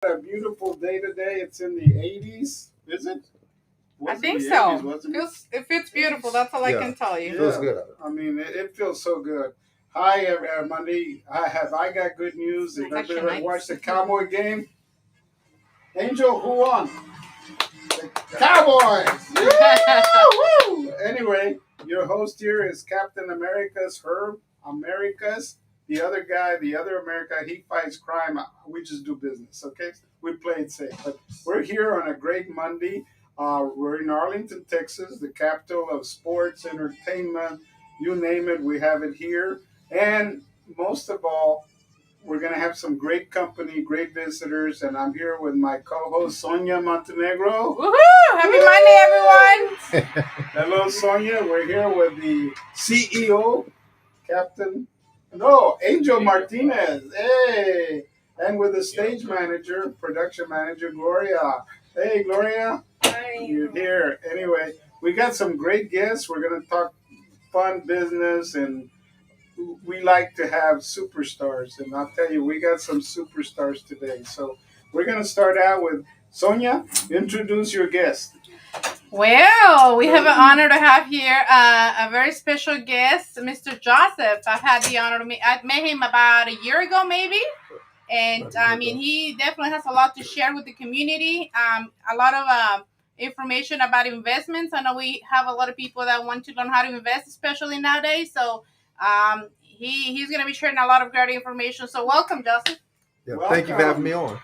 A beautiful day today. It's in the 80s. Is it? I Was it think the so. 80s, wasn't It feels beautiful. That's all I Yeah. can tell you. Feels good. I mean, it feels so good. Hi, everybody. I got good news. If That's everybody actually watched the nice. Cowboy game, Angel, who won? The Cowboys. Woo! Anyway, your host here is Captain America's Herb. America's the other guy, the other America. He fights crime. We just do business. Okay, we play it safe. But we're here on a great Monday. We're in Arlington, Texas, the capital of sports, entertainment, you name it. We have it here. And most of all, we're going to have some great company, great visitors, and I'm here with my co-host Sonia Montenegro. Woohoo! Happy Monday, everyone. Hello, Sonia. We're here with the CEO, Captain, no, Angel Martinez. Hey, and with the stage manager, production manager, Gloria. Hey, Gloria. Hi. You're here. Anyway, we got some great guests. We're going to talk fun business, and we like to have superstars. And I'll tell you, we got some superstars today. So we're going to start out with Sonia. Introduce your guest. Well, we have an honor to have here a very special guest, Mr. Joseph. I've had the honor to meet. I met him about a year ago, maybe. And I mean, he definitely has a lot to share with the community. A lot of information about investments. I know we have a lot of people that want to learn how to invest, especially nowadays. So he's going to be sharing a lot of great information. So welcome, Joseph. Yeah, thank you for having me on.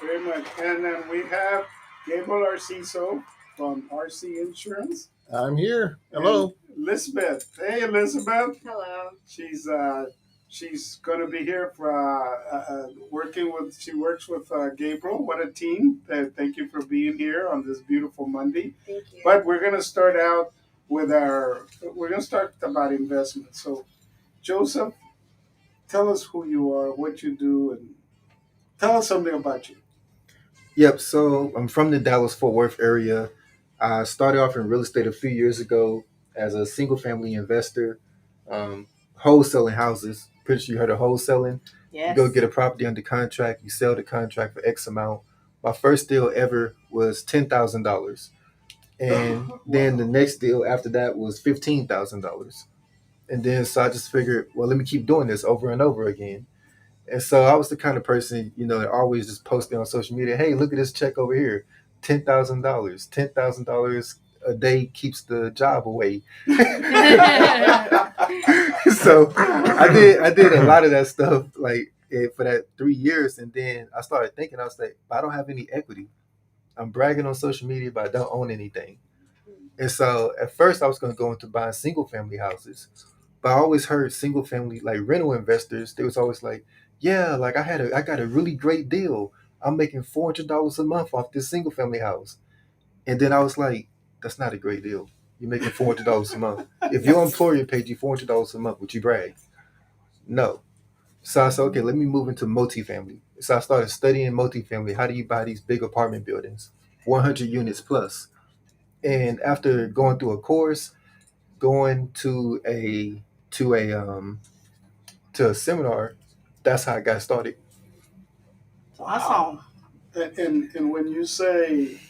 Very much. And then we have Gabriel Arciso from RC Insurance. I'm here. Hello. And Elizabeth. Hey, Elizabeth. Hello. She's going to be here for working with. She works with Gabriel. What a team! Thank you for being here on this beautiful Monday. Thank you. But we're going to start out with We're going to start about investment. So, Joseph, tell us who you are, what you do, and tell us something about you. Yep. So I'm from the Dallas-Fort Worth area. I started off in real estate a few years ago as a single-family investor, wholesaling houses. Pretty sure you heard of wholesaling. Yes. You go get a property under contract. You sell the contract for X amount. My first deal ever was $10,000, and then the next deal after that was $15,000. And then so I just figured, well, let me keep doing this over and over again. And so I was the kind of person, that always just posted on social media, hey, look at this check over here, $10,000. $10,000 a day keeps the job away. So I did a lot of that stuff for that 3 years, and then I started thinking, I was like, I don't have any equity. I'm bragging on social media, but I don't own anything. And so at first I was going to go into buying single family houses, but I always heard single family like rental investors. They was always like, yeah, like I got a really great deal. I'm making $400 a month off this single family house. And then I was like, that's not a great deal. You're making $400 a month. If your employer paid you $400 a month, would you brag? No. So I said, okay, let me move into multifamily. So I started studying multifamily. How do you buy these big apartment buildings, 100 units plus? And after going through a course, going to a seminar, that's how I got started. Awesome. And when you say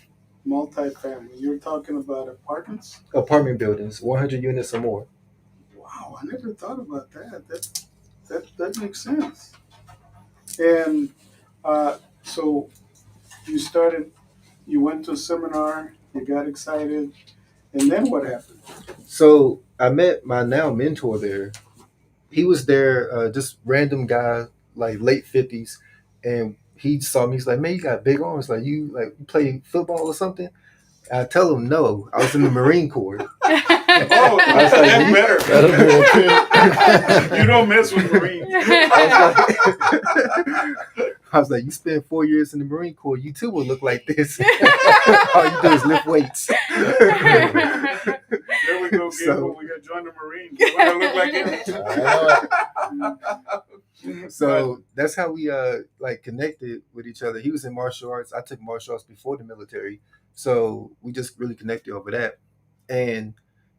multifamily, you're talking about apartments? Apartment buildings, 100 units or more. Wow, I never thought about that. That makes sense. And so you went to a seminar, you got excited, and then what happened? So I met my now mentor there. He was there, just random guy, like late 50s, and he saw me. He's like, "Man, you got big arms. Like you play football or something?" I tell him no. I was in the Marine Corps. Oh, I was like, that's better. You don't mess with Marines. I was like, you spend 4 years in the Marine Corps, you too will look like this. All you do is lift weights. There we go, Gabriel. We got to join the Marines. You want to look like him? So that's how we connected with each other. He was in martial arts. I took martial arts before the military. So we just really connected over that. And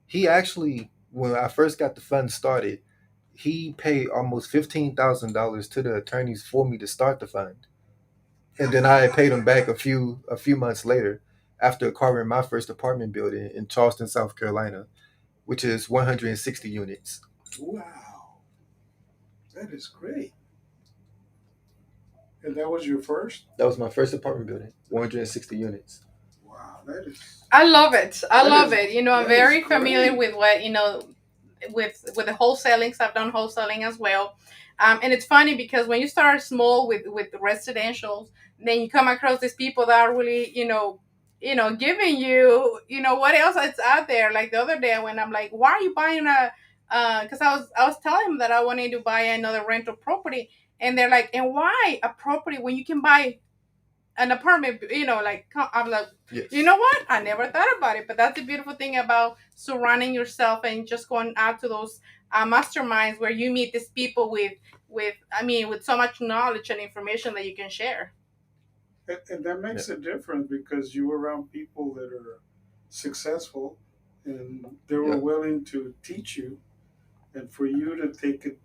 he actually, when I first got the fund started, he paid almost $15,000 to the attorneys for me to start the fund. And then I paid them back a few months later after acquiring my first apartment building in Charleston, South Carolina, which is 160 units. Wow, that is great. And that was your first? That was my first apartment building, 160 units. Wow, that is. I love it. I That love is- it. You know, I'm that very is familiar great. with what, you know, with the wholesaling. So I've done wholesaling as well. And it's funny because when you start small with residentials, then you come across these people that are really, giving you, what else is out there. Like the other day when I'm like, why are you buying a? Because I was telling them that I wanted to buy another rental property, and they're like, and why a property when you can buy an apartment, I'm like, Yes. you know what? I never thought about it, but that's the beautiful thing about surrounding yourself and just going out to those masterminds where you meet these people with so much knowledge and information that you can share. And that makes a difference because you were around people that are successful and they were Yeah. willing to teach you and for you to take it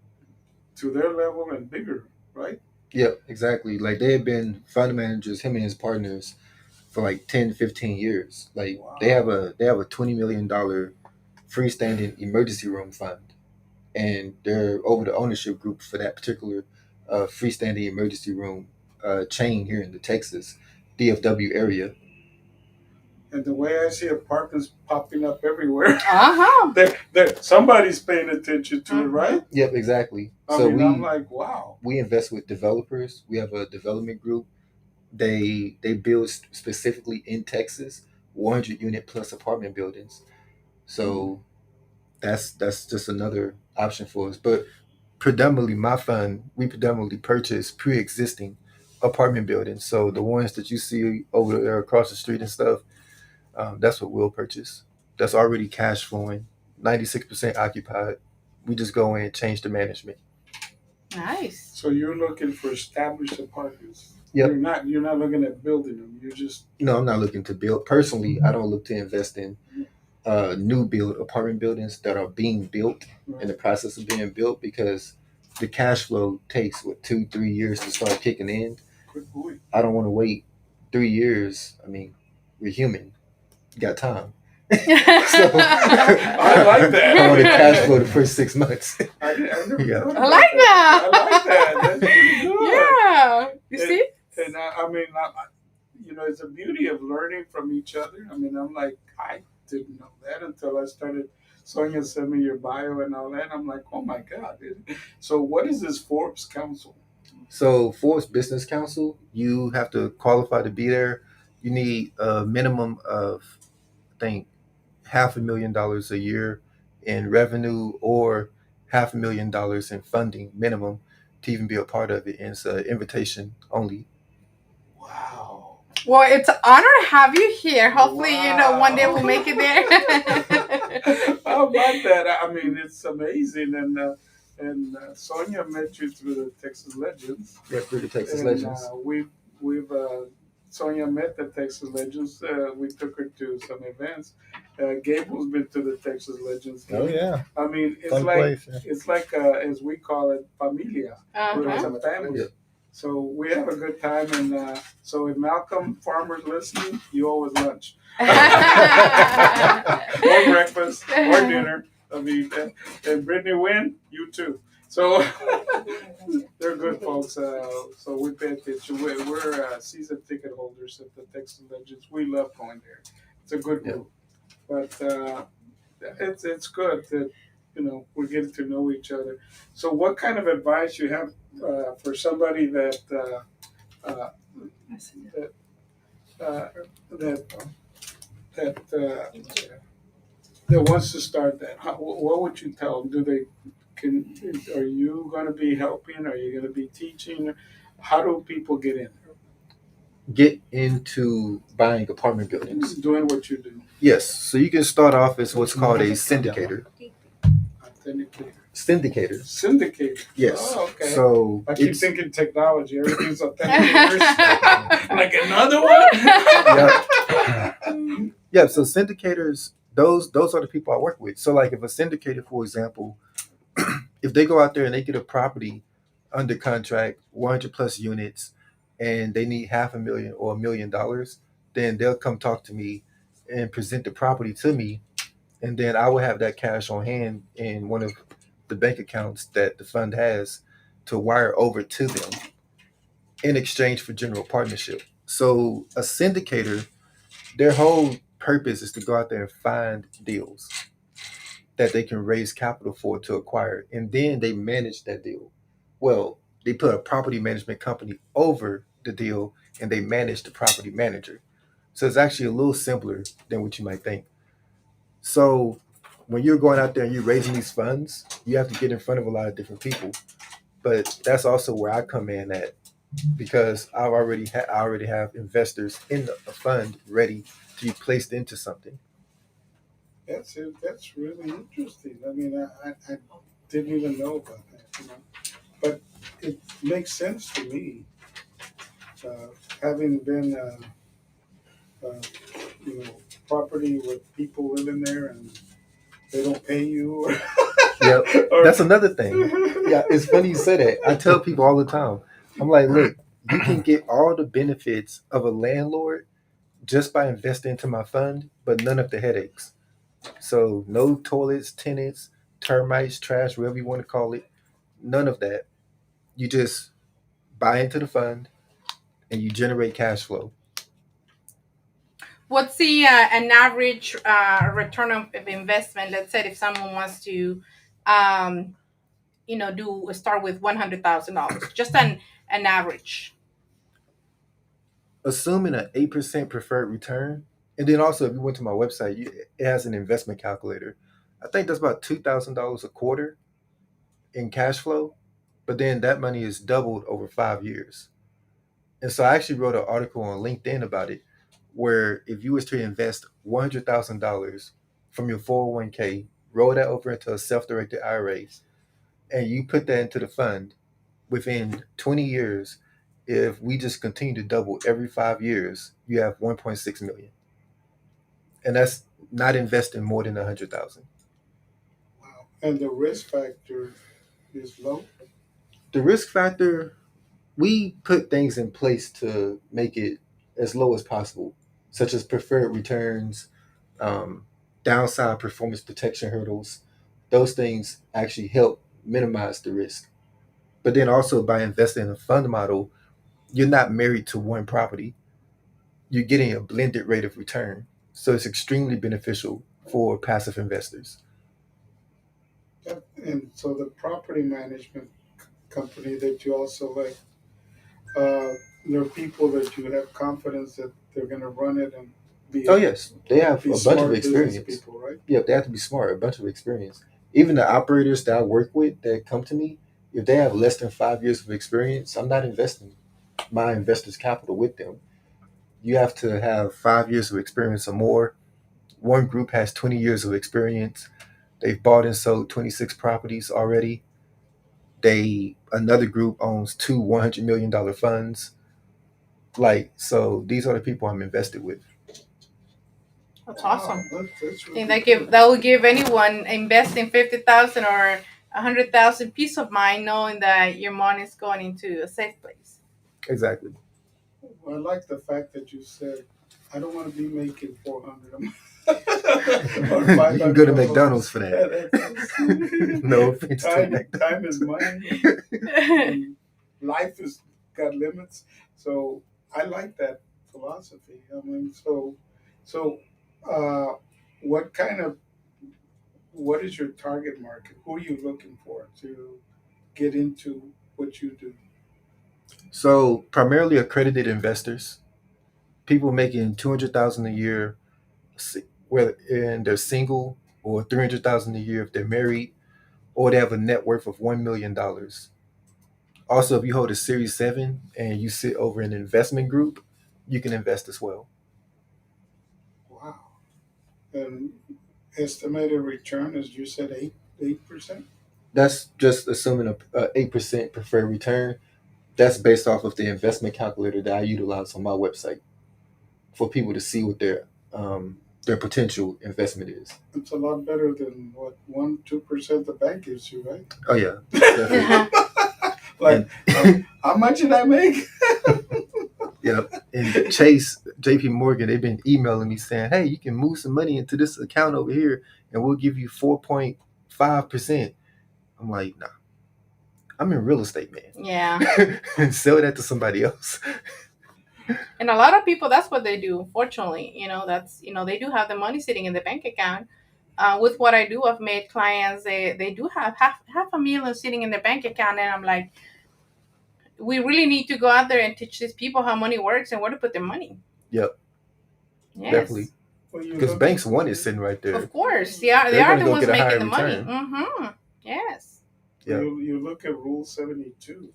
to their level and bigger, right? Yep, exactly. Like they had been fund managers, him and his partners, for like 10, 15 years. Like Wow. they have a $20 million freestanding emergency room fund, and they're over the ownership group for that particular freestanding emergency room chain here in the Texas DFW area. And the way I see apartments popping up everywhere, Uh-huh. somebody's paying attention to it, Mhm. right? Yep, exactly. I'm like, wow. we invest with developers. We have a development group. They build specifically in Texas 100 unit plus apartment buildings. So that's just another option for us. But predominantly my fund, we predominantly purchase pre-existing apartment buildings. So the ones that you see over there across the street and stuff, that's what we'll purchase. That's already cash flowing, 96% occupied. We just go in and change the management. Nice. So you're looking for established apartments. Yep. You're not looking at building them. You're just No, I'm not looking to build. Personally, I don't look to invest in new build apartment buildings that are being built in the process of being built because the cash flow takes 2-3 years to start kicking in. good boy. I don't want to wait 3 years. I mean, we're human. You got time. So I like that. I want to cash flow the first 6 months. I never Yeah. thought I about like that. I like that. That's pretty good. Yeah. You And- see? And it's the beauty of learning from each other. I mean, I'm like, I didn't know that until I started. Sonia sent me your bio and all that. I'm like, oh my God. So, what is this Forbes Council? So Forbes Business Council, you have to qualify to be there. You need a minimum of, I think, $500,000 a year in revenue or $500,000 in funding minimum to even be a part of it. And it's an invitation only. Wow. Well, it's an honor to have you here. Hopefully, Wow. one day we'll make it there. How about that? I mean, it's amazing. And Sonia met you through the Texas Legends. Yeah, through the Texas And, Legends. we've Sonia met the Texas Legends. We took her to some events. Gable's been to the Texas Legends. Oh yeah, I mean, it's fun like place. Yeah. it's like as we call it, familia. It's Uh-huh. a family. Yeah. So we have a good time. And so if Malcolm Farmer's listening, you owe us lunch or breakfast or dinner. I mean, and Brittany Wynn, you too. So they're good folks. So we pay attention. We're season ticket holders at the Texas Legends. We love going there. It's a good group. But it's good that we're getting to know each other. So what kind of advice you have for somebody that wants to start that? What would you tell them? Are you going to be helping? Are you going to be teaching? How do people get in? Get into buying apartment buildings. Doing what you do. Yes, so you can start off as what's called a syndicator. Authenticator. Syndicator. Syndicator. Yes. Oh, okay. So I keep it's- thinking technology. Everything's authenticators. Like another one. Yeah. So syndicators, those are the people I work with. So like if a syndicator, for example, if they go out there and they get a property under contract, 100 plus units, and they need $500,000 or $1 million, then they'll come talk to me and present the property to me, and then I will have that cash on hand in one of the bank accounts that the fund has to wire over to them in exchange for general partnership. So a syndicator, their whole purpose is to go out there and find deals that they can raise capital for to acquire, and then they manage that deal. Well, they put a property management company over the deal, and they manage the property manager. So it's actually a little simpler than what you might think. So when you're going out there and you're raising these funds, you have to get in front of a lot of different people. But that's also where I come in at, because I already have investors in a fund ready to be placed into something. That's it. That's really interesting. I mean, I didn't even know about that, you know. But it makes sense to me, having been, you know, property with people living there and they don't pay you. Yep, Or that's another thing. Yeah, it's funny you say that. I tell people all the time. I'm like, look, you can get all the benefits of a landlord just by investing into my fund, but none of the headaches. So no toilets, tenants, termites, trash, whatever you want to call it. None of that. You just buy into the fund and you generate cash flow. What's the an average return of investment? Let's say if someone wants to, um, do start with $100,000, just an average. Assuming an 8% preferred return, and then also if you went to my website, it has an investment calculator. I think that's about $2,000 a quarter in cash flow, but then that money is doubled over 5 years. And so I actually wrote an article on LinkedIn about it, where if you was to invest $100,000 from your 401k, roll that over into a self-directed IRA, and you put that into the fund, within 20 years, if we just continue to double every 5 years, you have 1.6 million, and that's not investing more than 100,000. wow. And the risk factor is low. The risk factor, we put things in place to make it as low as possible, such as preferred returns, um, downside performance protection hurdles. Those things actually help minimize the risk. But then also by investing in a fund model, you're not married to one property. You're getting a blended rate of return. So it's extremely beneficial for passive investors. And so the property management company that you also like, uh, there are people that you have confidence that they're going to run it and Oh yes, they have be a bunch of smart business experience. people, right? Yeah, they have to be smart, a bunch of experience. Even the operators that I work with that come to me, if they have less than 5 years of experience, I'm not investing my investors' capital with them. You have to have 5 years of experience or more. One group has 20 years of experience. They've bought and sold 26 properties already. Another group owns two $100 million funds. Like, so these are the people I'm invested with. That's Wow, awesome. that's I think really cool. that will give anyone investing 50,000 or 100,000 peace of mind, knowing that your money is going into a safe place. Exactly. I like the fact that you said, I don't want to be making 400 a month. Or You can 500 go to a month. McDonald's for that. No offense to McDonald's. Time is money. And life is got limits. So I like that philosophy. I mean, so uh, what kind of what is your target market? Who are you looking for to get into what you do? So primarily accredited investors, people making 200,000 a year, whether and they're single, or 300,000 a year if they're married, or they have a net worth of $1 million. Also, if you hold a Series 7 and you sit over an investment group, you can invest as well. Wow. And estimated return, as you said, 8%. That's just assuming a 8% preferred return. That's based off of the investment calculator that I utilize on my website for people to see what their potential investment is. It's a lot better than what 1-2% the bank gives you, right? Oh yeah, definitely. Like, how much did I make? Yep. And Chase, JP Morgan, they've been emailing me saying, hey, you can move some money into this account over here and we'll give you 4.5%. I'm like, nah, I'm in real estate, man. Yeah. And sell that to somebody else. And a lot of people, that's what they do. Fortunately, that's they do have the money sitting in the bank account. With what I do, I've made clients. They do have half a million sitting in their bank account, and I'm like, we really need to go out there and teach these people how money works and where to put their money. Yep. Yes. Definitely. Because banks want it sitting right there. Of course, they are the ones making the money. Mm-hmm. Yes. Yep. You look at Rule 72,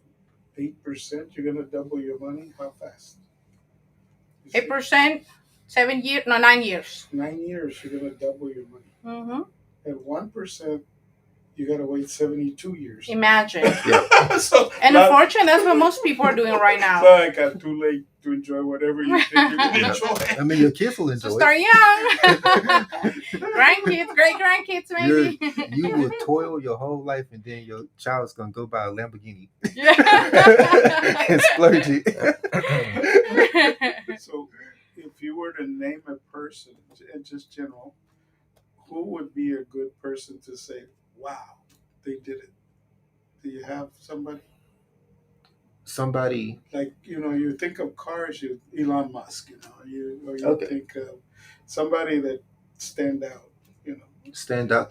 8%. You're gonna double your money. How fast? 8%, 7 years, no, 9 years. 9 years, you're gonna double your money. Mm-hmm. At 1%, you gotta wait 72 years. Imagine. So, and unfortunately, that's what most people are doing right now. So I got too late to enjoy whatever you think you can enjoy. I mean, your kids will enjoy so start young. Grandkids, great grandkids, maybe. You will toil your whole life, and then your child's gonna go buy a Lamborghini and splurge it. So, if you were to name a person, in just general, who would be a good person to say, "Wow, they did it"? Do you have somebody? Somebody like you think of cars, Elon Musk, you think of somebody that stand out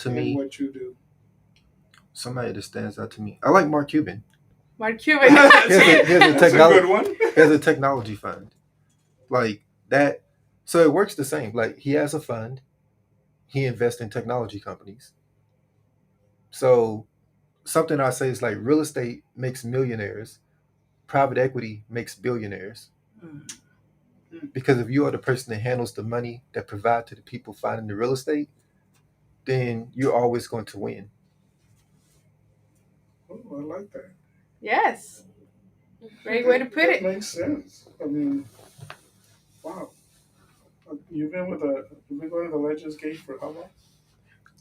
to me. What you do. Somebody that stands out to me. I like Mark Cuban. Mark Cuban. That's a good one. He has a technology fund, like that. So it works the same. Like he has a fund. He invests in technology companies. So something I say is like real estate makes millionaires. Private equity makes billionaires. Because if you are the person that handles the money that provide to the people finding the real estate, then you're always going to win. Oh, I like that. Yes. Great way to put it. Makes sense. I mean, wow. You've been going to the Legends Gate for how long?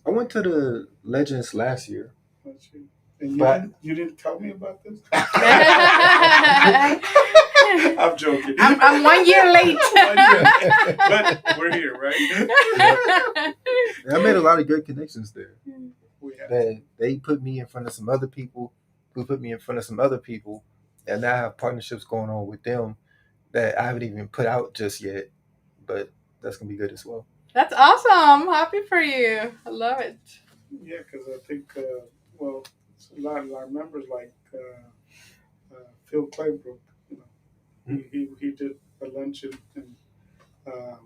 I went to the Legends last year. And you didn't tell me about this? I'm joking. I'm 1 year late. But we're here, right? I made a lot of good connections there. They put me in front of some other people who put me in front of some other people, and now I have partnerships going on with them that I haven't even put out just yet, but that's going to be good as well. That's awesome. Happy for you. I love it. Yeah, because I think, a lot of our members like Phil Claybrook, he did a luncheon and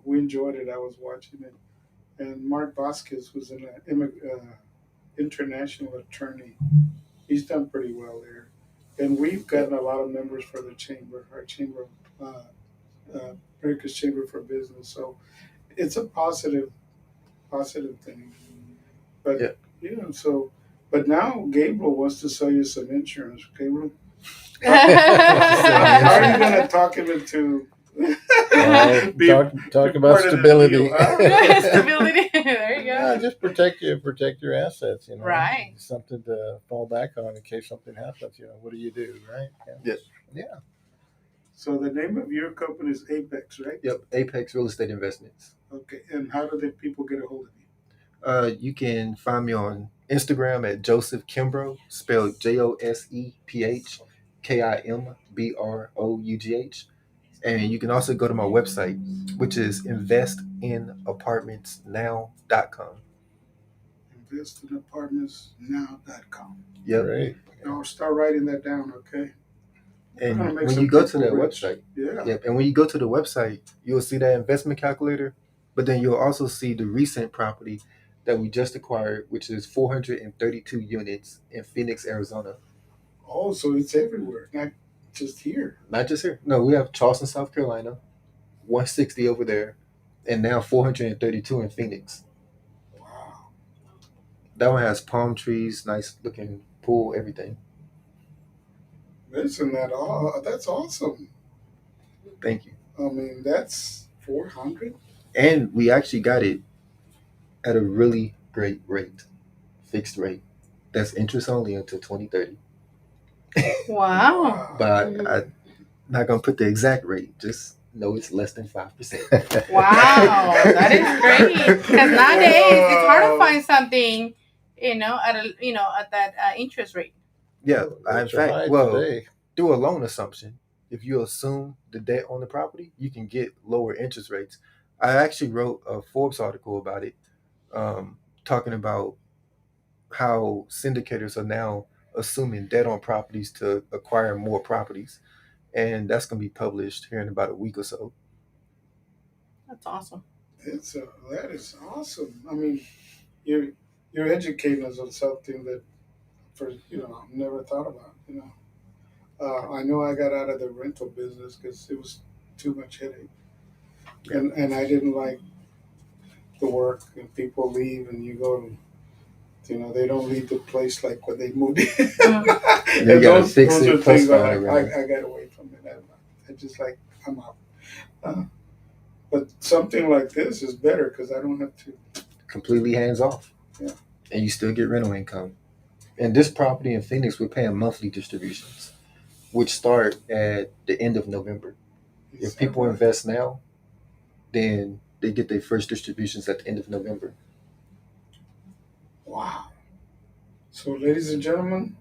we enjoyed it. I was watching it. And Mark Vasquez, who's an international attorney, he's done pretty well there. And we've gotten a lot of members for the chamber, our chamber, America's Chamber for Business. So it's a positive thing. But but now Gabriel wants to sell you some insurance. Gabriel, how are you going to talk him into? Talk about stability. Stability. There you go. Yeah, just protect your assets. Right. Something to fall back on in case something happens. What do you do, right? Yes. Yeah. So the name of your company is Apex, right? Yep, Apex Real Estate Investments. Okay, and how do the people get a hold of you? You can find me on Instagram at Joseph Kimbrough, spelled JosepKimbrough. And you can also go to my website, which is investinapartmentsnow.com. Investinapartmentsnow.com. Yep. Great. I'll start writing that down, okay? And when you go to that website, yeah. And when you go to the website, you'll see that investment calculator, but then you'll also see the recent property that we just acquired, which is 432 units in Phoenix, Arizona. Oh, so it's everywhere, not just here. Not just here. No, we have Charleston, South Carolina, 160 over there, and now 432 in Phoenix. Wow. That one has palm trees, nice looking pool, everything. Isn't that all? That's awesome. Thank you. I mean, that's 400. And we actually got it at a really great rate, fixed rate. That's interest only until 2030. Wow. But Not gonna put the exact rate, just know it's less than 5%. Wow, that is great. Because nowadays it's hard to find something, at that interest rate. Yeah, in Rates are high fact, well, today. through a loan assumption, if you assume the debt on the property, you can get lower interest rates. I actually wrote a Forbes article about it, talking about how syndicators are now assuming debt on properties to acquire more properties, and that's going to be published here in about a week or so. That's awesome. That is awesome. I mean, you're educating us on something that I've never thought about. I know I got out of the rental business because it was too much headache, and I didn't like the work. And people leave, and you go, they don't leave the place like when they moved in. You And gotta fix those it, are plus things find I a rental. got away from it. I just like I'm out. But something like this is better because I don't have to. Completely hands off. Yeah. And you still get rental income. And this property in Phoenix, we're paying monthly distributions, which start at the end of November. If people invest now, then they get their first distributions at the end of November. Wow. So, ladies and gentlemen,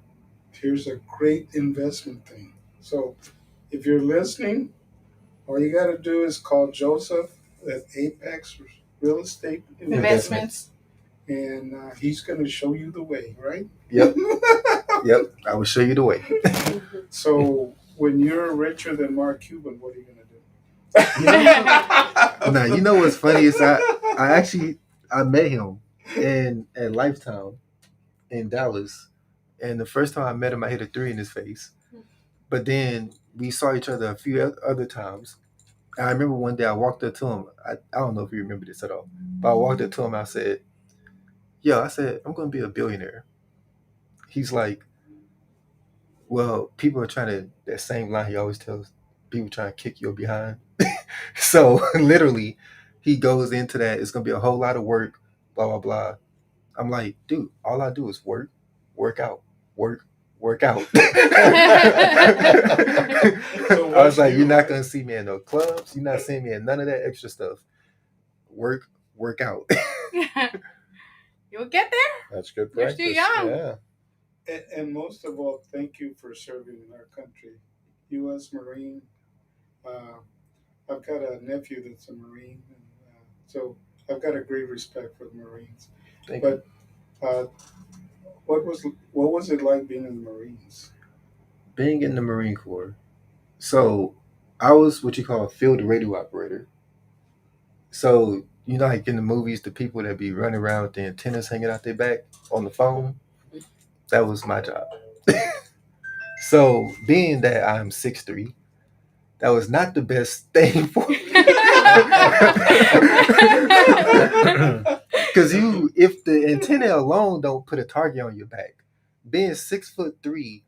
here's a great investment thing. So, if you're listening, all you got to do is call Joseph at Apex Real Estate Investments. and he's going to show you the way, right? Yep. Yep. I will show you the way. So, when you're richer than Mark Cuban, what are you going to do? Now, you know what's funny is I met him at Lifetime in Dallas, and the first time I met him, I hit a 3 in his face. But then we saw each other a few other times. And I remember one day I walked up to him. I don't know if you remember this at all, but I walked up to him. I said, "Yo," I said, "I'm going to be a billionaire." He's like, "Well, people are trying to," that same line he always tells people, trying to kick your behind. So literally, he goes into that. It's going to be a whole lot of work, blah, blah, blah. I'm like, dude, all I do is work out, work out. I was like, you're not going to see me in no clubs. You're not seeing me in none of that extra stuff. Work out. You'll get there. That's good You're practice. still young. Yeah. And most of all, thank you for serving in our country. U.S. Marine. I've got a nephew that's a Marine, and, so I've got a great respect for the Marines. Thank But what was it like being in the Marines? Being in the Marine Corps. So I was what you call a field radio operator. So like in the movies, the people that be running around with the antennas hanging out their back on the phone, that was my job. So being that I'm 6'3", that was not the best thing for me. Because if the antenna alone don't put a target on your back, being 6'3"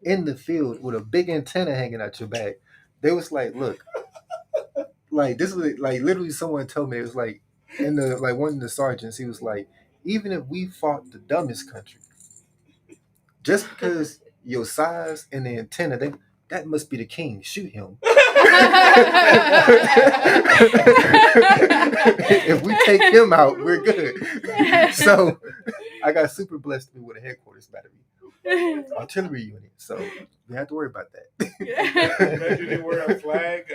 in the field with a big antenna hanging out your back, they was like, look, like this was like literally someone told me, it was like one of the sergeants, he was like, even if we fought the dumbest country, just because your size and the antenna, that must be the king. Shoot him. If we take him out, we're good. So I got super blessed to be with a headquarters battery, artillery unit. So we have to worry about that. Imagine you wear a flag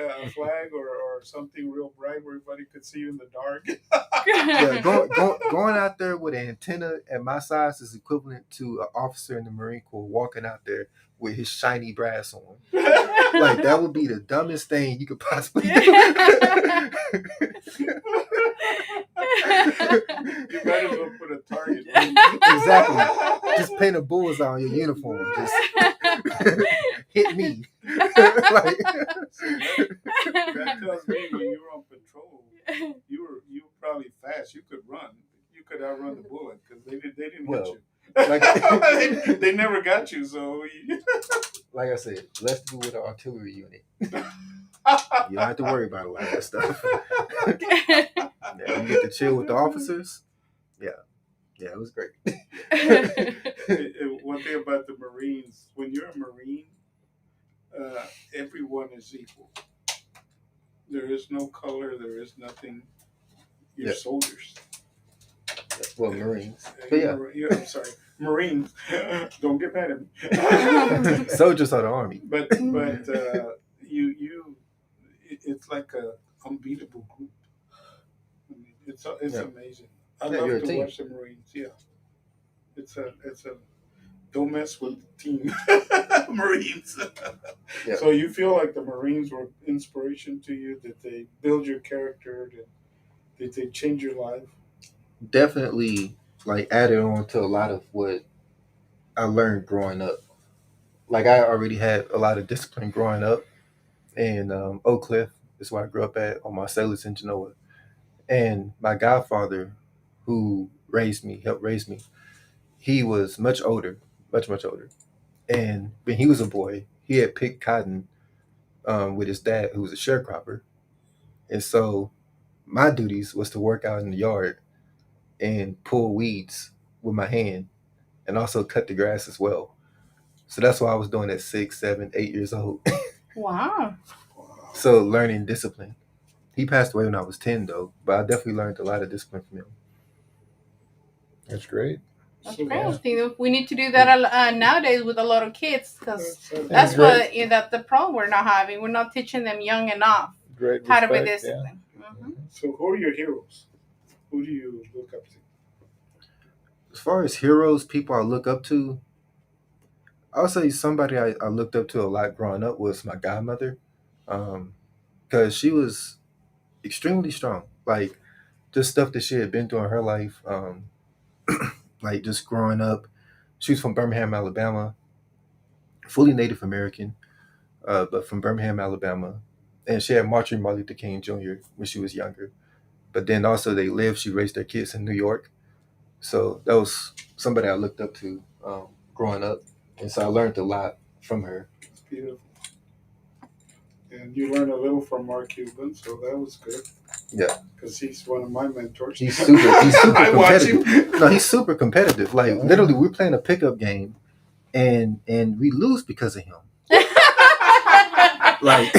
or something real bright where everybody could see you in the dark. Yeah, going out there with an antenna at my size is equivalent to an officer in the Marine Corps walking out there with his shiny brass on. Like, that would be the dumbest thing you could possibly do. You might as well put a target. Exactly. Just paint a bullseye on your uniform. Just hit me. Like, that tells me when you were on patrol, you were probably fast. You could run. You could outrun the bullet because they didn't hit you. Like, they never got you. So, like I said, let's do with an artillery unit. You don't have to worry about a lot of that stuff. Yeah, you get to chill with the officers. Yeah, it was great. One thing about the Marines, when you're a Marine, everyone is equal. There is no color. There is nothing. You're Yeah. soldiers. Well, Marines. But yeah, I'm sorry, Marines. Don't get mad at me. soldiers are the army. But it's like a unbeatable group. I mean, it's Yeah. amazing. I Yeah, you're love a to team. watch the Marines. Yeah, it's a don't mess with the team Marines. Yeah. So you feel like the Marines were inspiration to you? Did they build your character? Did they change your life? Definitely, like added on to a lot of what I learned growing up. Like I already had a lot of discipline growing up in Oak Cliff. Is where I grew up at on Marcellus in Genoa. And my godfather, who helped raise me, he was much older, much older. And when he was a boy, he had picked cotton with his dad, who was a sharecropper. And so my duties was to work out in the yard and pull weeds with my hand and also cut the grass as well. So that's what I was doing at 6, 7, 8 years old. Wow. So learning discipline. He passed away when I was 10 though, but I definitely learned a lot of discipline from him. That's great. That's So, great. I think we need to do that nowadays with a lot of kids because that's that's great. what that the problem we're not having. We're not teaching them young enough Great how to be respect, yeah. disciplined. Mhm. So who are your heroes? Who do you look up to? As far as heroes, people I look up to, I'll say somebody I looked up to a lot growing up was my godmother, because she was extremely strong. Like just stuff that she had been through in her life, like just growing up. She was from Birmingham, Alabama, fully Native American, but from Birmingham, Alabama, and she had Martin Luther King Jr. when she was younger. But then also she raised their kids in New York. So that was somebody I looked up to growing up, and so I learned a lot from her. It's beautiful. And you learned a little from Mark Cuban, so that was good. Yeah, because he's one of my mentors. he's super I watch competitive. him. No, he's super competitive. Like literally, we're playing a pickup game, and we lose because of him. Like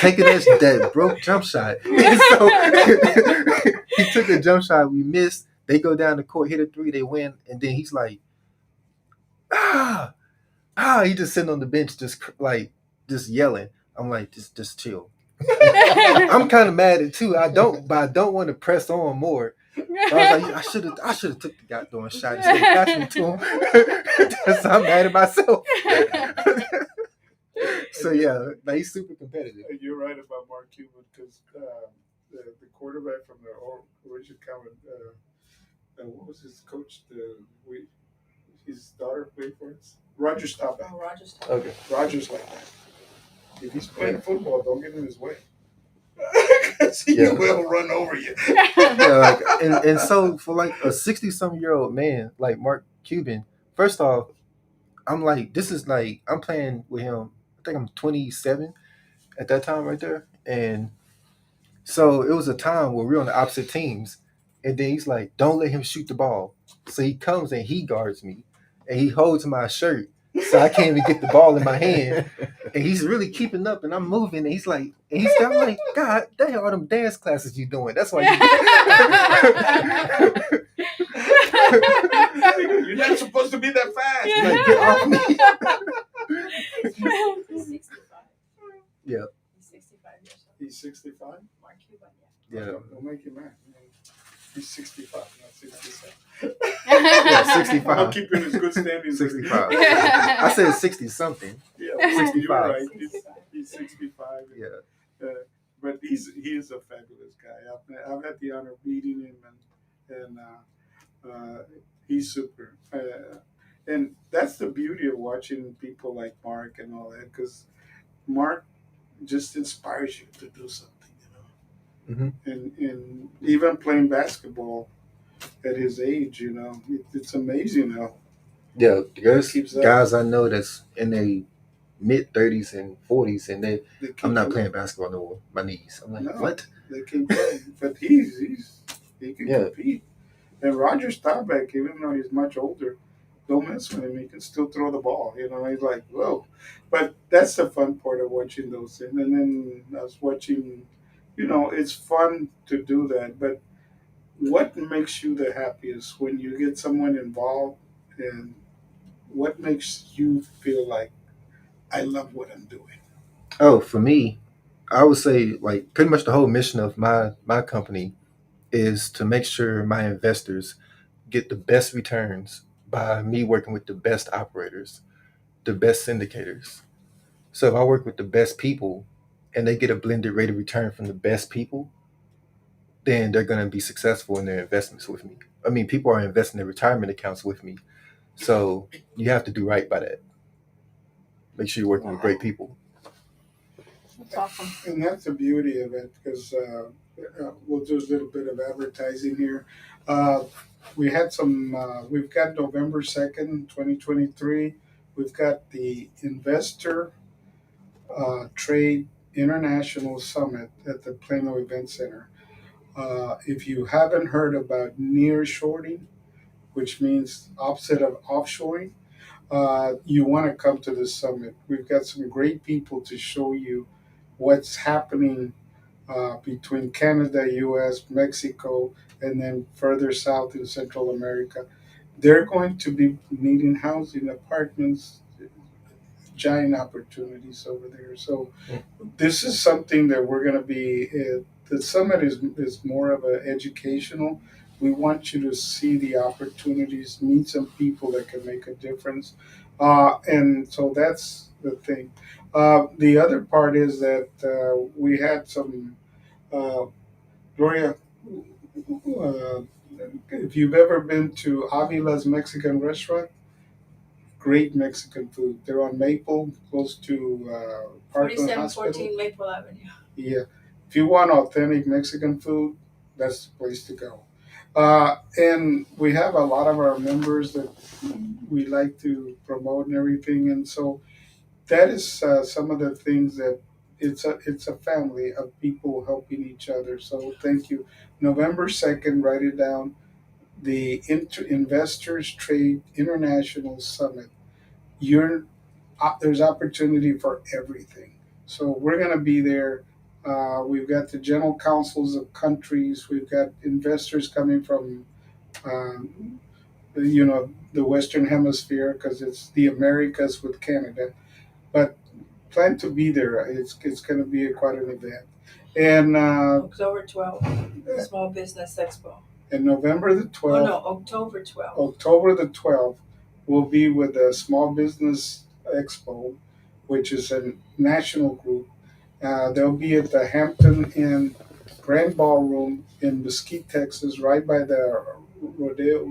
taking that broke jump shot. And so he took a jump shot, we missed. They go down the court, hit a three, they win, and then he's like, he just sitting on the bench, just yelling. I'm like, just chill. I'm kind of mad at too. I don't want to press on more. So I was like, I should have took the goddamn shot instead of passing it to him. So I'm mad at myself. So yeah, like, he's super competitive. You're right about Mark Cuban because the quarterback from the original comment, what was his coach? His daughter played for us. Roger Staubach. Oh, Roger Staubach. Okay. Roger's like that. If he's playing football, don't get in his way. Because he will run over you. Yeah, and so for like a 60-some-year-old man like Mark Cuban, first off, I'm like, this is like, I'm playing with him. I think I'm 27 at that time right there. And so it was a time where we were on the opposite teams. And then he's like, don't let him shoot the ball. So he comes and he guards me. And he holds my shirt. So I can't even get the ball in my hand. And he's really keeping up. And I'm moving. And he's like, I'm like, God, damn, all them dance classes you doing. That's why you're not supposed to be that fast. Like, get off me. He's 65. Yeah. He's 65 years old. He's 65? Mark Cuban, Yeah. Don't make you mad. He's 65, not 67. Yeah, 65. I'll keep him in his good standings. 65. I said 60-something. Yeah, 65. You're right. He's 65. Yeah. But he is a fabulous guy. I've had the honor of meeting him, and he's super. And that's the beauty of watching people like Mark and all that, because Mark just inspires you to do something, Mm-hmm. And even playing basketball at his age, it's amazing how. Yeah, there's keeps up. guys I know that's in their mid 30s and 40s, and They keep I'm not up. playing basketball no more. My knees. I'm like, No. what? They keep playing, but he can Yeah. compete. And Roger Staubach, even though he's much older, don't mess with him. He can still throw the ball. You know, he's like, whoa. But that's the fun part of watching those things. And then I was watching, you know, it's fun to do that. But what makes you the happiest when you get someone involved, and what makes you feel like I love what I'm doing? Oh, for me, I would say like pretty much the whole mission of my company is to make sure my investors get the best returns by me working with the best operators, the best syndicators. So if I work with the best people and they get a blended rate of return from the best people, then they're going to be successful in their investments with me. I mean, people are investing in retirement accounts with me. So you have to do right by that. Make sure you're working with great people. That's awesome. And that's the beauty of it, because we'll do a little bit of advertising here. Uh, we had some, we've got November 2nd, 2023. We've got the Investor Trade International Summit at the Plano Event Center. If you haven't heard about near shorting, which means opposite of offshoring, you want to come to this summit. We've got some great people to show you what's happening between Canada, US, Mexico, and then further south in Central America. They're going to be needing housing, apartments, giant opportunities over there. So this is something that we're going to be. The summit is more of an educational. We want you to see the opportunities, meet some people that can make a difference, and so that's the thing. The other part is that we had some Gloria. If you've ever been to Avila's Mexican restaurant, great Mexican food. They're on Maple, close to Parkland 4714 Maple Avenue. Yeah, if you want authentic Mexican food, that's the place to go. And we have a lot of our members that we like to promote and everything, and so that is some of the things that it's a family of people helping each other. So thank you. November 2nd, write it down. The Investors Trade International Summit. You're There's opportunity for everything. So we're going to be there. We've got the general councils of countries. We've got investors coming from, the Western Hemisphere, because it's the Americas with Canada. But plan to be there. It's going to be quite an event. And October 12th, Small Business Expo. and November the 12th. Oh no, October 12th. October the 12th, will be with the Small Business Expo, which is a national group. They'll be at the Hampton Inn Grand Ballroom in Mesquite, Texas, right by the rodeo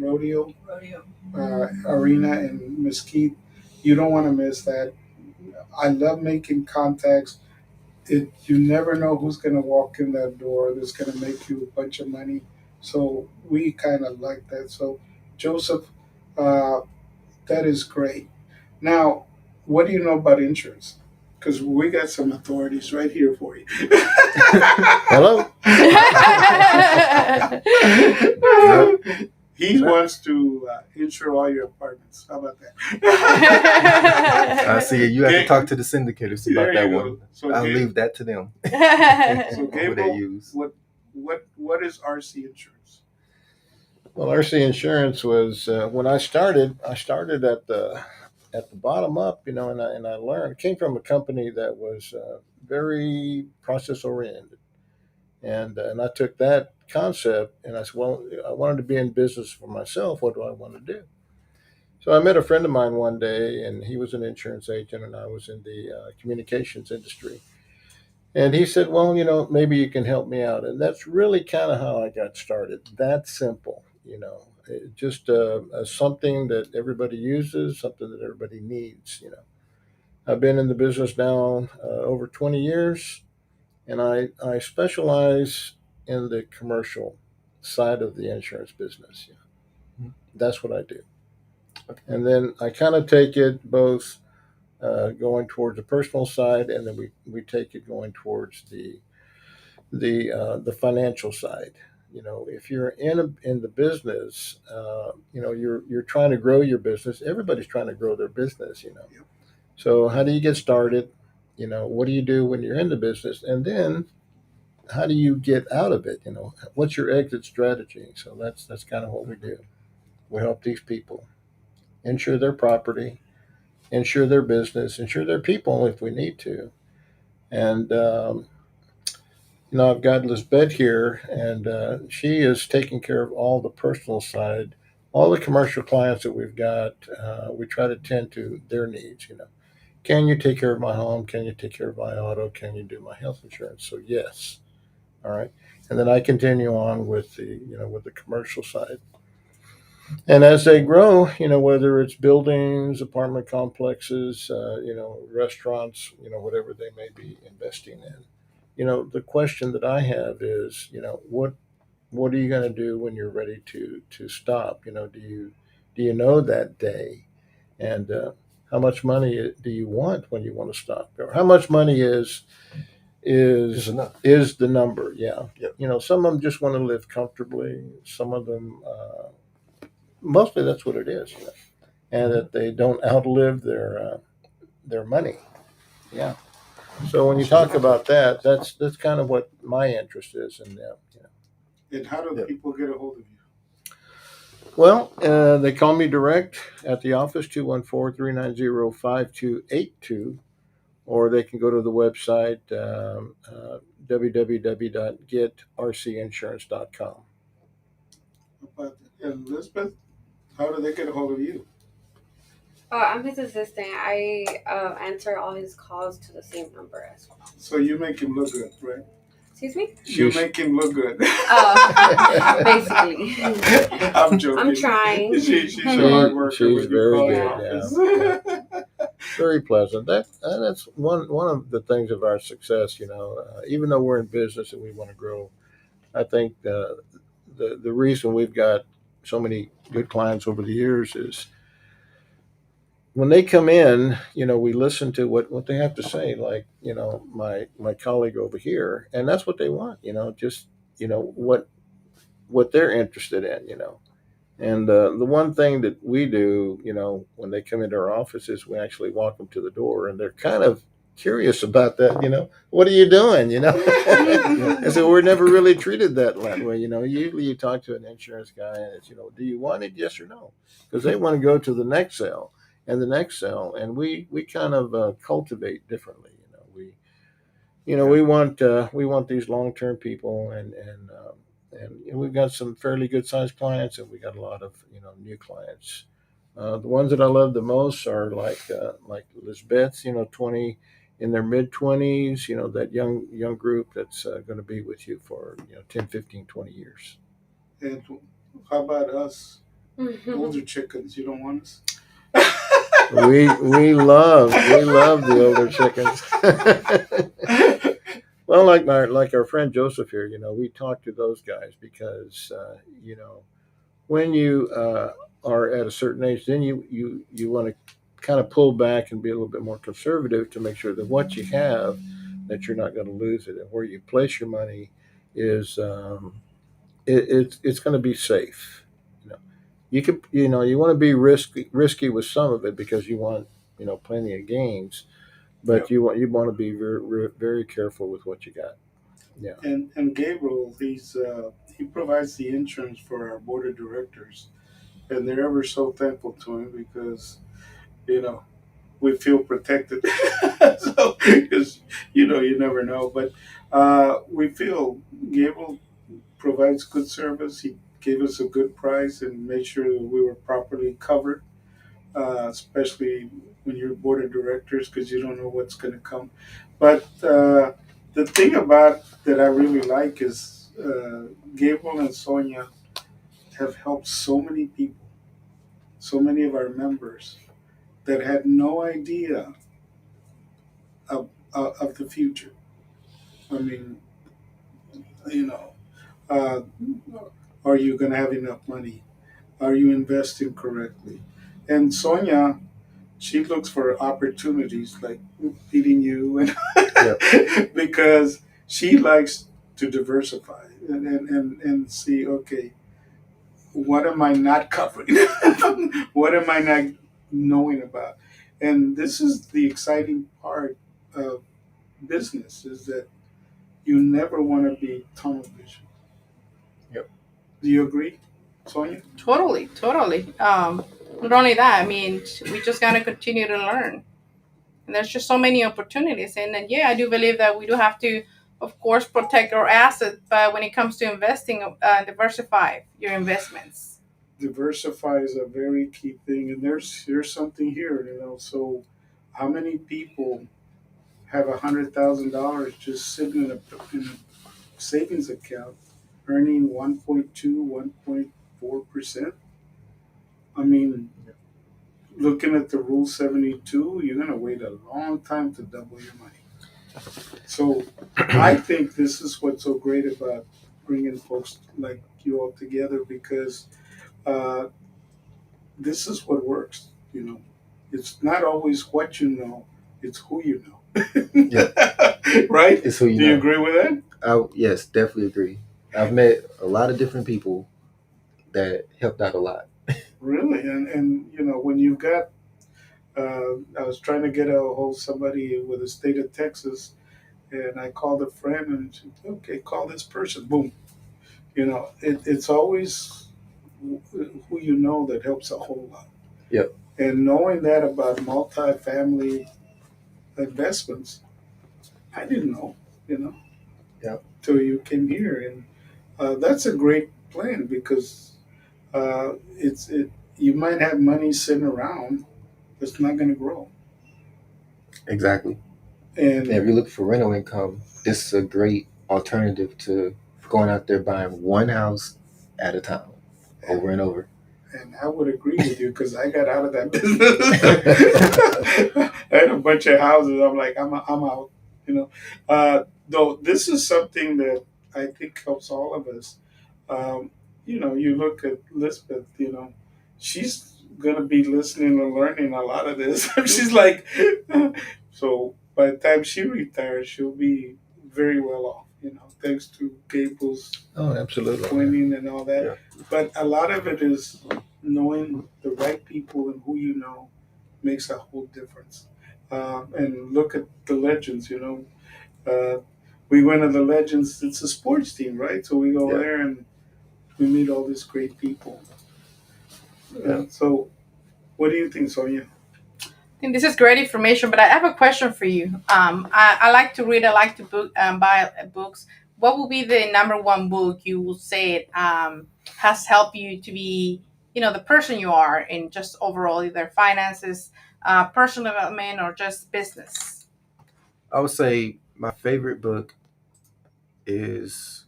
arena in Mesquite. You don't want to miss that. I love making contacts. You never know who's going to walk in that door that's going to make you a bunch of money. So we kind of like that. So Joseph, uh, that is great. Now, what do you know about insurance? Because we got some authorities right here for you. Hello? He wants to insure all your apartments. How about that? I see. You have to talk to the syndicators about There that you one. go. So I'll Gabe- leave that to them. So What they Gabriel, use. what is RC insurance? Well, RC Insurance was when I started. I started at the bottom up, and I learned. Came from a company that was very process oriented, and I took that concept and I said, well, I wanted to be in business for myself. What do I want to do? So I met a friend of mine one day, and he was an insurance agent, and I was in the communications industry. And he said, well, maybe you can help me out. And that's really kind of how I got started. That simple, just something that everybody uses, something that everybody needs. I've been in the business now over 20 years, and I specialize in the commercial side of the insurance business. That's what I do. And then I kind of take it both going towards the personal side, and then we take it going towards the financial side. if you're in the business, you're trying to grow your business. Everybody's trying to grow their business. Yep. So how do you get started? What do you do when you're in the business, and then how do you get out of it? What's your exit strategy? So that's kind of what we do. We help these people insure their property, insure their business, insure their people if we need to. And I've got Lisbeth here, and she is taking care of all the personal side, all the commercial clients that we've got. We try to tend to their needs. Can you take care of my home? Can you take care of my auto? Can you do my health insurance? So yes, all right. And then I continue on with the commercial side. And as they grow, whether it's buildings, apartment complexes, restaurants, whatever they may be investing in, the question that I have is, what are you going to do when you're ready to stop? Do you know that day, and how much money do you want when you want to stop, or how much money is enough. is the number? Yeah. Yep. Some of them just want to live comfortably. Some of them, mostly that's what it is, and that they don't outlive their money. Yeah. So when you talk about that, that's kind of what my interest is in them. And how do Yep. people get a hold of you? Well, they call me direct at the office, 214-390-5282, or they can go to the website, www.getrcinsurance.com. But Elizabeth, how do they get a hold of you? I'm his assistant. I answer all his calls to the same number as well. So you make him look good, right? Excuse me? You make him look good. Basically. I'm joking. I'm trying. She's a hard worker. She's when you very call good, the office. Very pleasant. That's one of the things of our success. Even though we're in business and we want to grow, I think the reason we've got so many good clients over the years is when they come in, we listen to what they have to say. Like, my colleague over here, and that's what they want. Just what they're interested in. And the one thing that we do, when they come into our office is we actually walk them to the door, and they're kind of curious about that. What are you doing? And so we're never really treated that way. Usually you talk to an insurance guy, and it's, do you want it? Yes or no? Because they want to go to the next sale and the next sale, and we kind of cultivate differently. We want these long term people, and we've got some fairly good sized clients, and we got a lot of new clients. The ones that I love the most are like Lisbeth's, 20 in their mid 20s, that young group that's going to be with you for 10, 15, 20 years. And how about us, older chickens? You don't want us? we love the older chickens. Well, like our friend Joseph here, we talk to those guys because when you are at a certain age, then you want to kind of pull back and be a little bit more conservative to make sure that what you have, that you're not going to lose it, and where you place your money is it's going to be safe. You could you want to be risky with some of it because you want plenty of gains, but you want to be very, very careful with what you got. Yeah. And Gabriel, he provides the insurance for our board of directors, and they're ever so thankful to him because we feel protected. So because you never know, but we feel Gabriel provides good service. He gave us a good price and made sure that we were properly covered, especially when you're board of directors because you don't know what's going to come. But the thing about that I really like is Gabriel and Sonia have helped so many people, so many of our members that had no idea of the future. I mean, you know, uh, are you going to have enough money? Are you investing correctly? And Sonia, she looks for opportunities like meeting you, and Yep. because she likes to diversify and see, okay, what am I not covering? What am I not knowing about? And this is the exciting part of business is that you never want to be tunnel vision. Yep. Do you agree, Sonia? Totally, totally. Not only that, I mean, we just gotta continue to learn. And there's just so many opportunities. And then, yeah, I do believe that we do have to, of course, protect our assets. But when it comes to investing, diversify your investments. Diversify is a very key thing, and there's something here, So, how many people have $100,000 just sitting in a savings account, earning 1.2, 1.4%? I mean, looking at the Rule 72, you're gonna wait a long time to double your money. So, I think this is what's so great about bringing folks like you all together because. Uh, this is what works. It's not always what you know; it's who you know. Right? It's who you Do you know. agree with that? Yes, definitely agree. I've met a lot of different people that helped out a lot. Really? And when you've got, I was trying to get a hold of somebody with the state of Texas, and I called a friend, and she said, "Okay, call this person." Boom. It's always who you know that helps a whole lot. Yep. And knowing that about multifamily investments, I didn't know, you know, Yep. till you came here, and that's a great plan because you might have money sitting around that's not going to grow. Exactly. And And if you're looking for rental income, this is a great alternative to going out there buying one house at a time, over and over. And I would agree with you because I got out of that business. I had a bunch of houses. I'm like, I'm out. Though this is something that I think helps all of us. You look at Lisbeth. She's gonna be listening and learning a lot of this. She's like, so by the time she retires, she'll be very well off. Thanks to Gable's Absolutely. pointing and all that. Yeah. But a lot of it is knowing the right people and who you know makes a whole difference. And look at the legends. We went to the legends. It's a sports team, right? So we go Yeah. there and we meet all these great people. Yeah. So, what do you think, Sonia? I think this is great information, but I have a question for you. I like to read. I like to buy books. What will be the number one book you will say has helped you to be, the person you are in just overall either finances, personal development, or just business? I would say my favorite book is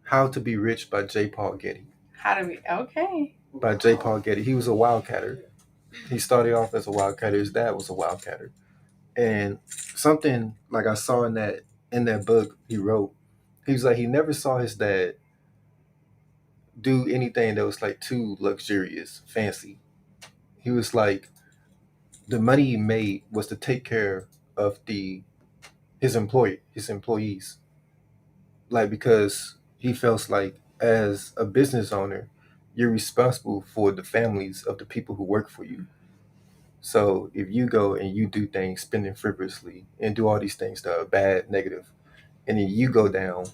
How to Be Rich by J. Paul Getty. How do we? Okay. By J. Paul Getty. He was a wildcatter. He started off as a wildcatter. His dad was a wildcatter. And something like I saw in that book he wrote, he was like he never saw his dad do anything that was like too luxurious, fancy. He was like the money he made was to take care of his employees. Like because he feels like as a business owner, you're responsible for the families of the people who work for you. So if you go and you do things spending frivolously and do all these things that are bad, negative, and then you go down,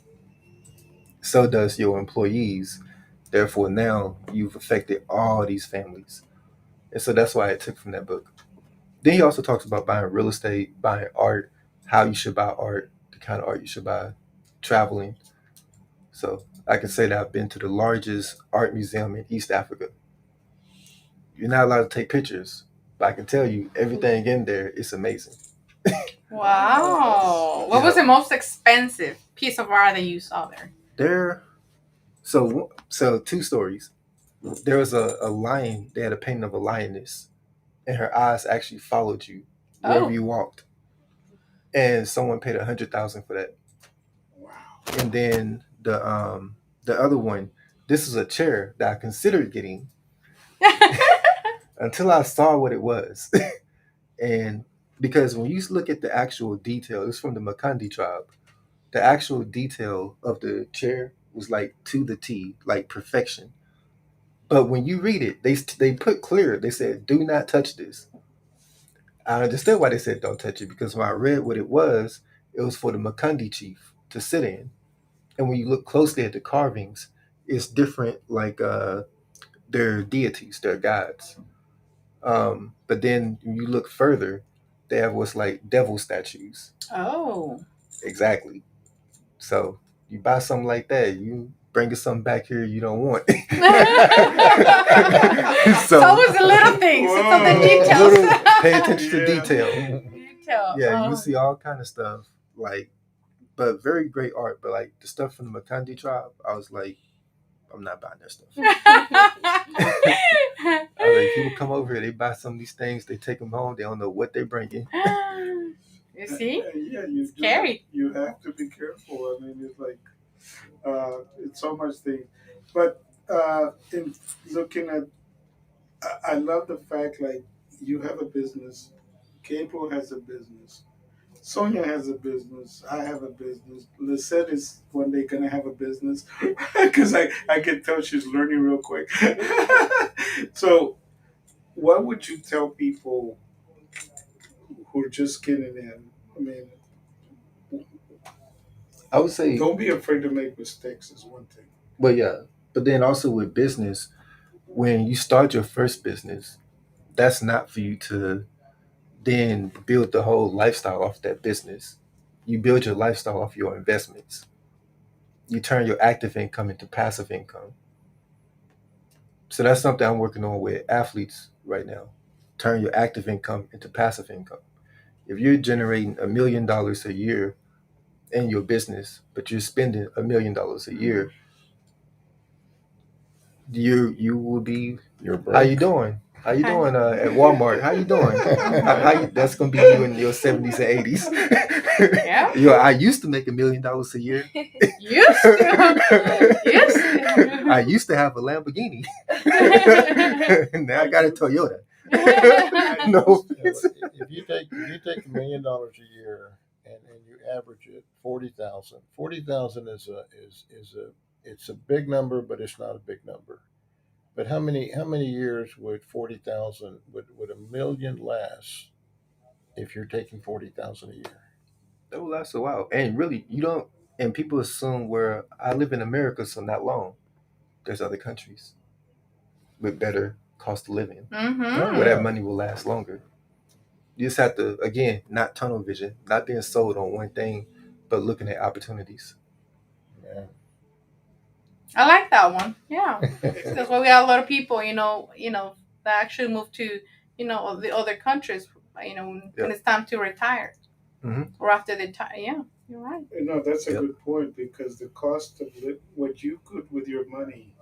so does your employees. Therefore, now you've affected all these families. And so that's why I took from that book. Then he also talks about buying real estate, buying art, how you should buy art, the kind of art you should buy, traveling. So I can say that I've been to the largest art museum in East Africa. You're not allowed to take pictures, but I can tell you everything in there is amazing. Wow. What was the most expensive piece of art that you saw there? There, so two stories. There was a lion. They had a painting of a lioness, and her eyes actually followed you wherever you walked. And someone paid 100,000 for that. Wow. And then the other one, this is a chair that I considered getting until I saw what it was. And because when you look at the actual detail, it's from the Makandi tribe. The actual detail of the chair was like to the T, like perfection. But when you read it, they put clear. They said, "Do not touch this." I understood why they said don't touch it because when I read what it was for the Makundi chief to sit in. And when you look closely at the carvings, it's different, like their deities, their gods. But then when you look further, they have what's like devil statues. Oh. Exactly. So you buy something like that, you bringing something back here you don't want. It's always the little things. It's all the Whoa. details. Pay attention to Yeah. detail. Detail. Yeah, you'll see all kind of stuff, like, but very great art. But like the stuff from the Makandi tribe, I was like, I'm not buying that stuff. I was like, people come over here, they buy some of these things, they take them home, they don't know what they're bringing. You see? Yeah, you Scary. You have to be careful. I mean, it's like it's so much thing. But in looking at, I love the fact like you have a business, Gabriel has a business, Sonia has a business, I have a business. Lisette is one day gonna have a business because I can tell she's learning real quick. So, what would you tell people who are just getting in? I mean, I would say, don't be afraid to make mistakes is one thing. but yeah, but then also with business, when you start your first business, that's not for you to then build the whole lifestyle off that business. You build your lifestyle off your investments. You turn your active income into passive income. So that's something I'm working on with athletes right now. Turn your active income into passive income. If you're generating $1 million a year in your business, but you're spending $1 million a year, you will be. You're How you broke. doing? How you doing at Walmart? How you doing? That's gonna be you in your 70s and 80s. Yeah. I used to make $1 million a year. Used to. Used to. I used to have a Lamborghini. Now I got a Toyota. No. If you take $1 million a year and you average it 40,000, 40,000 is a it's a big number, but it's not a big number. But how many years would 40,000 would a million last if you're taking 40,000 a year? That will last a while. And really, you don't. And people assume where I live in America, so not long. There's other countries with better cost of living Mm-hmm. where that money will last longer. You just have to, again, not tunnel vision, not being sold on one thing, but looking at opportunities. Yeah. I like that one. Yeah. That's why we have a lot of people, that actually move to, the other countries, when it's time to retire. Mhm. Or after they retire. Yeah, you're right. No, that's a Yep. good point because the cost of what you could with your money,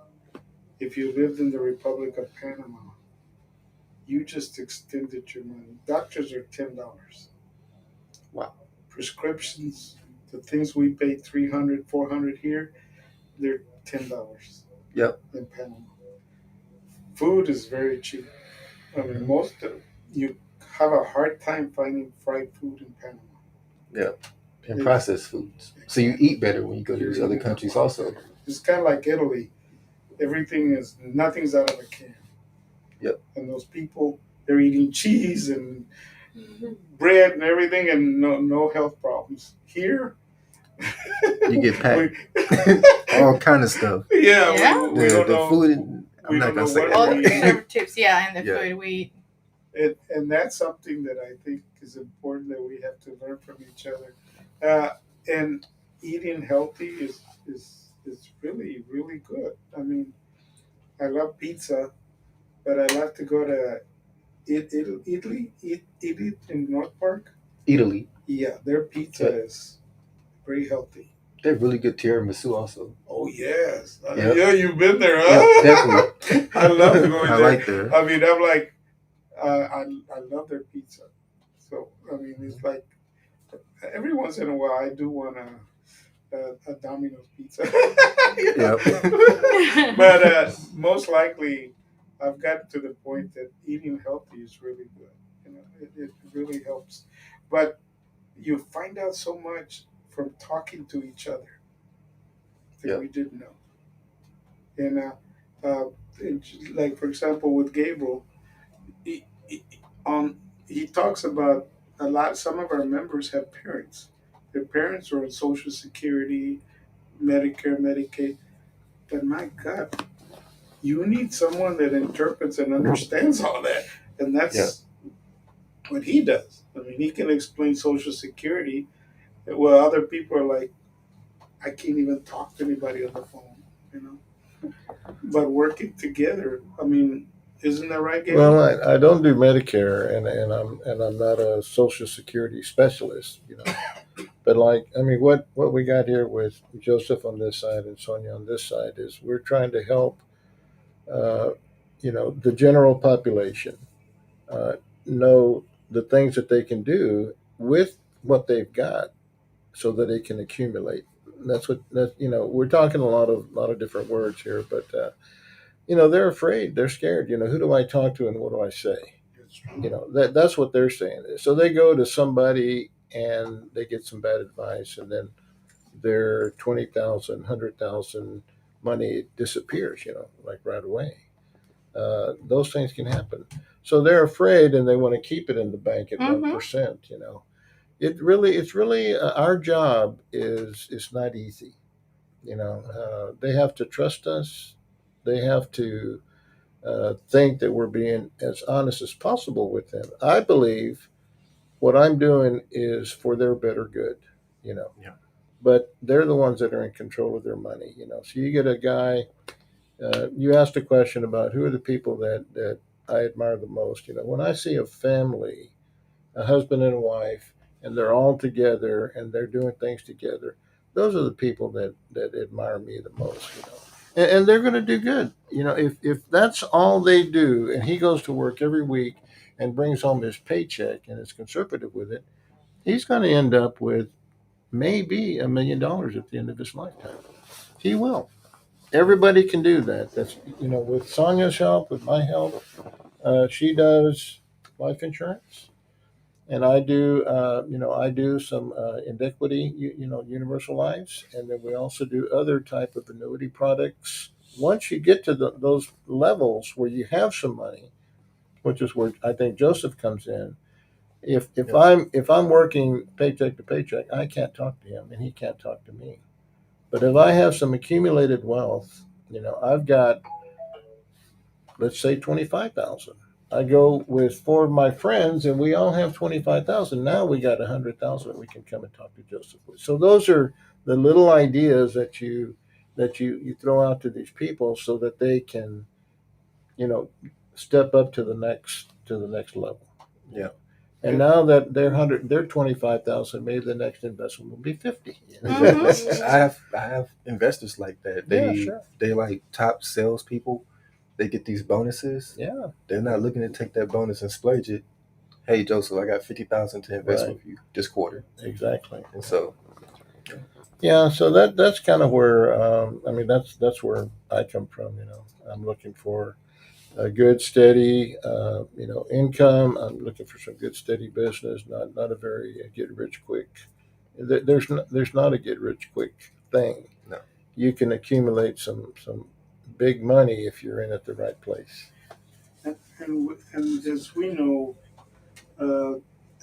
if you lived in the Republic of Panama, you just extended your money. Doctors are $10. Wow. Prescriptions, the things we pay 300, 400 here, they're $10. Yep. In Panama. Food is very cheap. I mean, you have a hard time finding fried food in Panama. Yep. And processed foods. So you eat better when you go to these other countries also. It's kind of like Italy. Nothing's out of a can. Yep. And those people, they're eating cheese and bread and everything, and no health problems. Here, You get packed. All kind of stuff. Yeah, Yeah. we don't The know. food, I'm we not don't going to know say what All that. the we eat. preservatives, and the Yeah. food we eat. And that's something that I think is important that we have to learn from each other. And eating healthy is really, really good. I mean, I love pizza, but I love to go to Italy in North Park. Italy. Yeah, their pizza is very healthy. They're really good tiramisu also. Oh, yes. Yep. Yeah, you've been there, Yeah, huh? definitely. I love to go in I there. like there. I mean, I'm like, I love their pizza. So, I mean, it's like every once in a while I do want a Domino's pizza. Yep. But most likely, I've gotten to the point that eating healthy is really good. It really helps. But you find out so much from talking to each other that Yeah. we didn't know. And like for example, with Gabriel, he, on he talks about a lot. Some of our members have parents. Their parents are on Social Security, Medicare, Medicaid. But my God, you need someone that interprets and understands all that, and Yeah. that's what he does. I mean, he can explain Social Security. Well, other people are like, I can't even talk to anybody on the phone, you know. But working together, I mean, isn't that right, Gabriel? Well, I don't do Medicare, and I'm not a Social Security specialist, But like, I mean, what we got here with Joseph on this side and Sonia on this side is we're trying to help, uh, the general population uh, know the things that they can do with what they've got, so that they can accumulate. That's what we're talking a lot of different words here, but they're afraid, they're scared. Who do I talk to and what do I say? That's what they're saying. So they go to somebody and they get some bad advice, and then their 20,000, 100,000 money disappears. Like right away. Those things can happen. So they're afraid, and they want to keep it in the bank at Mm-hmm. 1%. It's really our job is it's not easy. They have to trust us. They have to think that we're being as honest as possible with them. I believe what I'm doing is for their better good, you know. Yeah. But they're the ones that are in control of their money, So you get a guy. You asked a question about who are the people that I admire the most. When I see a family, a husband and a wife, and they're all together and they're doing things together, those are the people that admire me the most. And they're going to do good. If that's all they do, and he goes to work every week and brings home his paycheck and is conservative with it, he's going to end up with maybe $1 million at the end of his lifetime. He will. Everybody can do that. That's with Sonia's help, with my help. She does life insurance, and I do some inequity, universal lives, and then we also do other type of annuity products. Once you get to those levels where you have some money, which is where I think Joseph comes in. If Yes. I'm working paycheck to paycheck, I can't talk to him, and he can't talk to me. But if I have some accumulated wealth, I've got, let's say, 25,000. I go with four of my friends, and we all have 25,000. Now we got 100,000 that we can come and talk to Joseph with. So those are the little ideas that you throw out to these people so that they can, you know, step up to the next level. Yeah. And now that they're 25,000, maybe the next investment will be 50. Exactly. I have investors like that. Yeah, sure. They like top salespeople. They get these bonuses. Yeah. They're not looking to take that bonus and splurge it. Hey Joseph, I got 50,000 to invest Right. with you this quarter. Exactly. And so Yeah, so that's kind of where that's where I come from. I'm looking for a good steady income. I'm looking for some good steady business, not a very get rich quick. There's not a get rich quick thing. No. You can accumulate some big money if you're in at the right place. And as we know,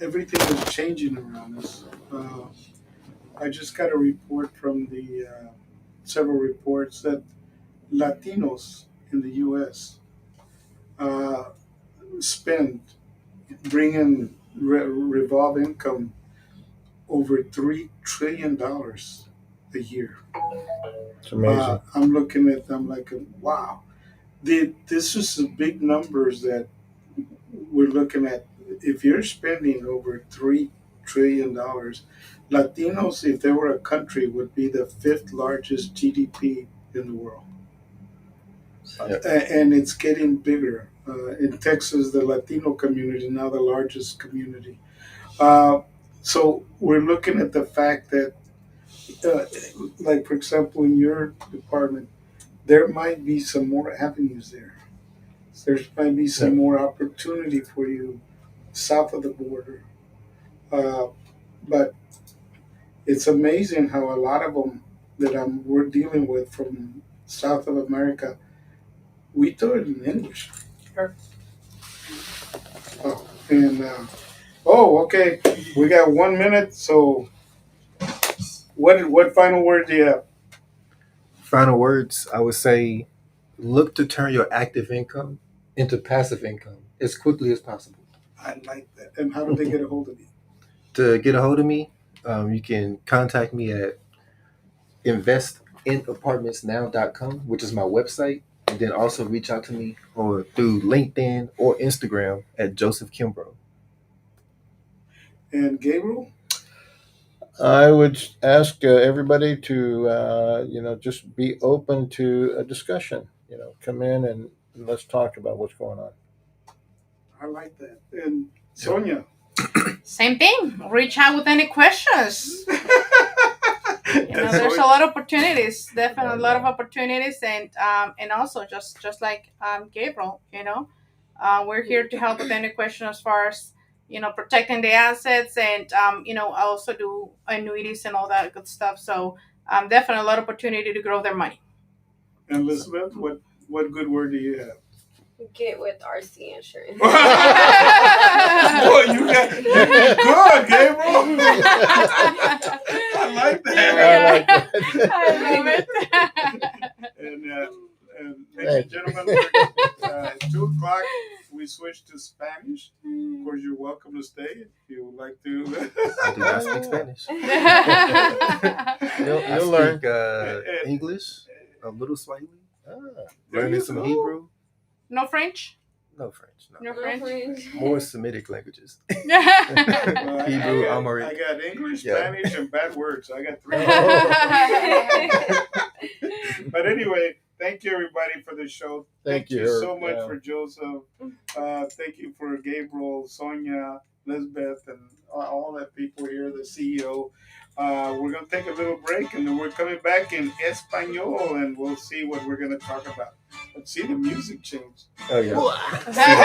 everything is changing around us. I just got a report from the several reports that Latinos in the U.S. Uh, spend bring in revolve income over $3 trillion a year. It's amazing. I'm looking at them like, wow, this is the big numbers that we're looking at. If you're spending over $3 trillion, Latinos, if they were a country, would be the fifth largest GDP in the world. Yeah. And it's getting bigger. In Texas, the Latino community is now the largest community. So we're looking at the fact that, uh, like for example, in your department, there might be some more avenues there. There might be some more opportunity for you south of the border. But it's amazing how a lot of them that we're dealing with from South of America, we do it in English. Sure. Oh, and okay, we got 1 minute. So, what final word do you have? Final words, I would say look to turn your active income into passive income as quickly as possible. I like that. And how do they get a hold of you? To get a hold of me, you can contact me at investinapartmentsnow.com, which is my website, and then also reach out to me or through LinkedIn or Instagram at Joseph Kimbrough. And Gabriel? I would ask everybody to, just be open to a discussion. Come in and let's talk about what's going on. I like that. And Sonia? Same thing. Reach out with any questions. There's a lot of opportunities. Definitely a lot of opportunities, and also just like Gabriel, we're here to help with any question as far as protecting the assets, and I also do annuities and all that good stuff. So definitely a lot of opportunity to grow their money. And Elizabeth, what good word do you have? Get with RC Insurance. Boy, you got good, Gabriel. I like that. I love it. And ladies and gentlemen, at 2:00 we switch to Spanish. Of course, you're welcome to stay if you would like to. I do not speak Spanish. You'll learn. English, a little Swahili, There learning you some go. Hebrew. No French? No French. No. No French? More Semitic languages. Well, Hebrew, I Amharic. got English, Yeah. Spanish, and bad words. I got 3. But anyway, thank you everybody for the show. Thank you, so much yeah. for Joseph. Thank you for Gabriel, Sonia, Elizabeth, and all the people here, the CEO. We're going to take a little break, and then we're coming back in Espanol, and we'll see what we're going to talk about. Let's see the music change. Oh, yeah. That-